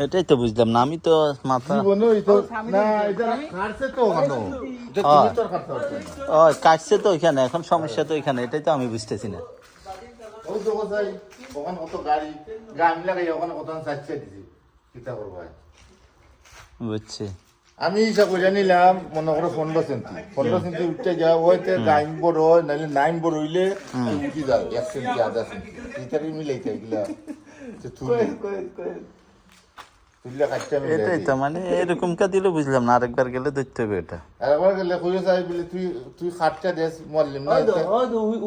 এটাই তো বুঝলাম না আমি তো মাথা কাটছে তো ওইখানে, এখন সমস্যা তো ওইখানে, এটাই তো আমি বুঝতেছি না। বুঝছি আমি হিসাব করে নিলাম মনে করো 15 সেন্টি উঠতে যাওয়া হইতে গাইম বড় হয় নাহলে 9 বড় হইলে উঠি যাও 1 সেন্টি আধা সেন্টি এইটারই মিলাইতে এগুলা এটাই তো মানে এরকম কা দিলে বুঝলাম না, আরেকবার গেলে দেখতে হবে এটা। আরেকবার গেলে কইও যাই বলে তুই খাটটা দেস মরলিম না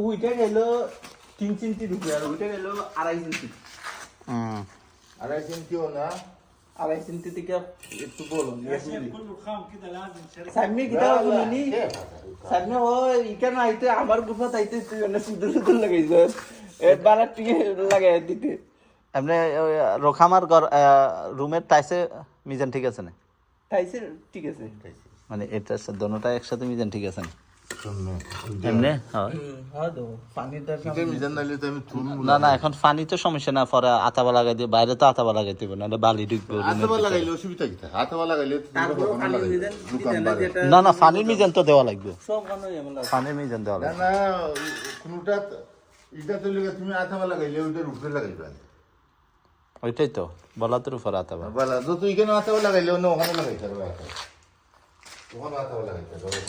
ওইটা গেল 3 সেন্টি রুপি আর ওইটা গেল 2.5 সেন্টি। 2.5 সেন্টিও না 2.5 সেন্টি থেকে একটু বড় সামনে কিটা বলনি সামনে ওই কেন আইতে আমার গুফা তাইতে তুই না সুদূর সুদূর লাগাইছ এর বানার টিকে লাগাই দিতে। আপনি রোখামার রুমের টাইসে মিজান ঠিক আছে না? টাইসে ঠিক আছে, মানে এটা দোনোটা একসাথে মিজান ঠিক আছে না? এমনি না না এখন পানি তো সমস্যা না, পরে আতাবা লাগাই দিয়ে বাইরে তো আতাবা লাগাই দিব না, বালি ঢুকবে। না না পানির মিজান তো দেওয়া লাগবে, পানির মিজান দেওয়া লাগবে। না কোনটা এটা তো তুমি আতাবা লাগাইলে ওইটার উপরে লাগাইবা, ওইটাই তো বলাতের উপর আতাবা বলা তো তুই কেন আতাবা লাগাইলে অন্য ওখানে লাগাইতে পারবে, ওখানে আতাবা লাগাইতে পারবে,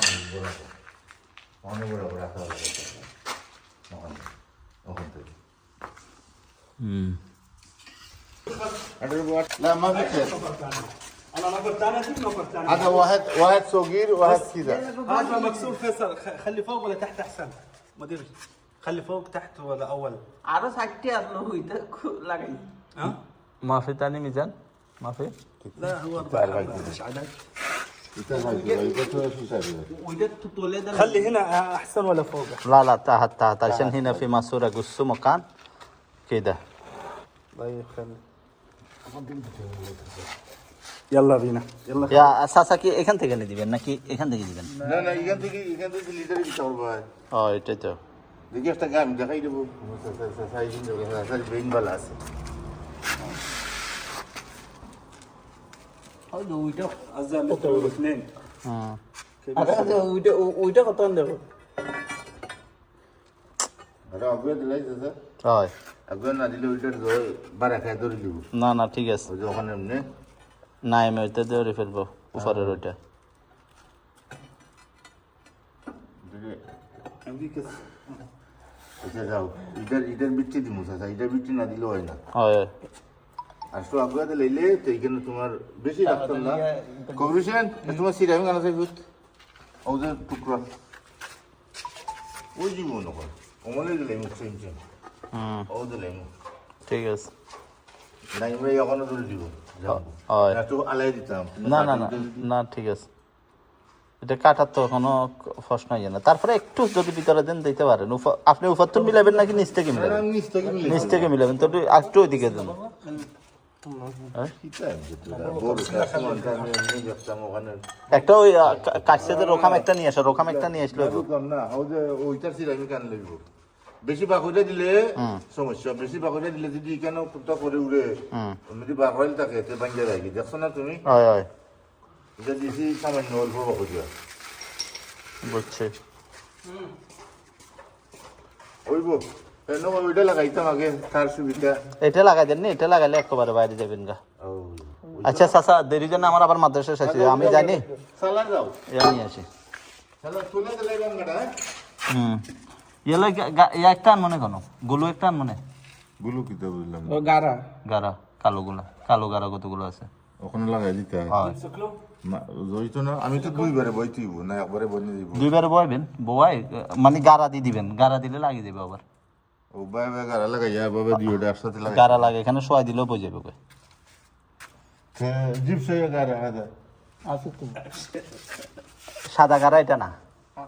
ওখানে বড় বড় আতাবা লাগাইতে পারবে ওখান থেকে। لا ما في خير. انا نفرتانه دي نفرتانه. هذا واحد صغير وواحد كذا. هذا مكسور فيصل، خلي فوق ولا تحت احسن؟ مدير خلي فوق تحت ولا اول؟ আরো 60টি আসলো ওইটা লাগাই। ها؟ মাফি তানি মিজান মাফি لا هو 4 مش عدد. ওইটা তোলে দেন। خلي هنا احسن ولا فوق؟ لا لا تحت عشان هنا في ماسورة قصوا مكان كده. الله يخلي. يلا بينا يلا. يا اساسا কি এখান থেকে নিয়ে দিবেন নাকি এখান থেকে দিবেন? না না এখান থেকে লিটারে দিতে পারবো। এটাই তো দেখি একটা গান দেখাই দেবো, সাইজিং দেবো, সাইজ বেইন বালা আছে। হয়তো ওইটা عزام انت والاثنين. আরে ওইটা কত দেব? আরে আগে দিলাই দাদা, হয় আগে না দিলে ওইটার বারা খায় ধরে দিব। না না ঠিক আছে, ওই যে ওখানে এমনি না আমি ওইটা ধরে ফেলবো উপরের ওইটা। امريك আচ্ছা যাও, ইটার বিচ্ছি দিব চাচা, ইটার বিচ্ছি না দিলে হয় না। হয় আর তো আগে লাইলে তো এখানে তোমার বেশি রাখতাম না কমিশন, তোমার সিরামিক আনা চাই বুঝ ওদের টুকরা ওই জীবন ওখান অমলে দিলে মুখ চিনছেন ও দিলে মুখ ঠিক আছে। নাই ভাই এখনো ধরে দিব হয় একটু আলাই দিতাম। না না না না ঠিক আছে, এটা কাটার তো কোনো প্রশ্ন হয় না। তারপরে একটু যদি ভিতরে দেন দিতে পারেন। আপনি উপর তো মিলাবেন নাকি নিচ থেকে মিলাবেন? নিচ থেকে মিলাবেন তো একটু ওইদিকে দেন। একটা ওই কাছে রোখাম একটা নিয়ে আসো, রোখাম একটা নিয়ে আসলে না ওইটার সিরামিক আনলে বেশি বাকুটা দিলে সমস্যা, বেশি বাকুটা দিলে যদি কেন টুকটা করে উড়ে যদি বাকুল থাকে তে ভাঙ্গে যায়, দেখছো না তুমি? হয় হয় এটা দিয়েছি সামান্য অল্প বাকুটা বুঝছি। ওইব ওইটা লাগাইতাম আগে তার সুবিধা। এটা লাগাই দেন না, এটা লাগাইলে একেবারে বাইরে যাবেন গা। আচ্ছা চাচা দেরি জন্য আমার আবার মাদ্রাসা শেষ, আমি জানি সালা যাও নিয়ে আসি। সালা তুলে দিলে গঙ্গাটা ইয়েলো একটা আনমনে কেন গুলো একটা আনমনে গুলো কি তা বুঝলাম ও গারা গারা কালো গুলা, কালো গারা কতগুলো আছে ওখানে লাগাই দিতে হয়। জয়তো না আমি তো দুইবারে বই তুইব না একবারে বইনি দিব। দুইবারে বইবেন বই মানে গারা দিয়ে দিবেন, গারা দিলে লাগিয়ে দেবে আবার। ও বাবা গারা লাগাই যা বাবা দিওটা একসাথে লাগাই গারা লাগে এখানে শোয়া দিলেও বই যাবে কই। জিপ সে গারা আদা আছে তো সাদা গারা এটা না,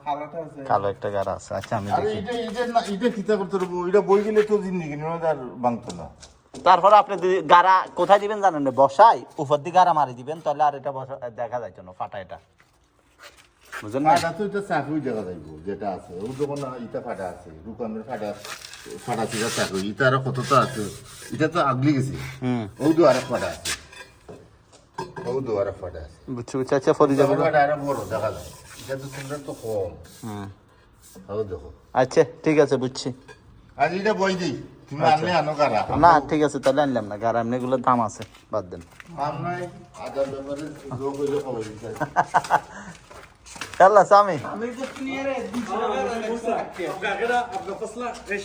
কালারটা আছে, কালো একটা গারা আছে। আচ্ছা আমি আরে দেখি এটা না, এটা কিতা করতে রব, এটা বই গেলে তো জিন্দেগি নিয়ে আর বাংতো না। তারপরে আপনি যদি গাড়া কোথায় দিবেন জানেন না, বসাই উপর দিয়ে গাড়া মারি দিবেন, তাহলে আর এটা বসা দেখা যায় না ফাটা এটা, বুঝলেন না? ফাটা তো এটা চাকুই দেখা যাইব যেটা আছে ওর দোকান ইটা ফাটা আছে দোকানের ফাটা ছিল চাকু ইটা আরো কত তো আছে এটা তো আগলি গেছে ও দু আরেক ফাটা আছে ও দু আরেক ফাটা আছে বুঝছি বুঝছি, আচ্ছা ফরি যাবো। ফাটা আরো বড় দেখা যায় এটা তো সুন্দর তো কম ও দেখো। আচ্ছা ঠিক আছে বুঝছি। আজ এটা বই দিই তুমি আনলে আনো কারা না ঠিক আছে তাহলে আনলাম না, গাড়া এমনি এগুলোর দাম আছে, বাদ দেন। আম নাই আদার ব্যাপারে যোগ হইলে খবর দিতে আল্লাহ স্বামী আমি তো কিনে রে 200 টাকা ابغى غيرها ابغى فصله ايش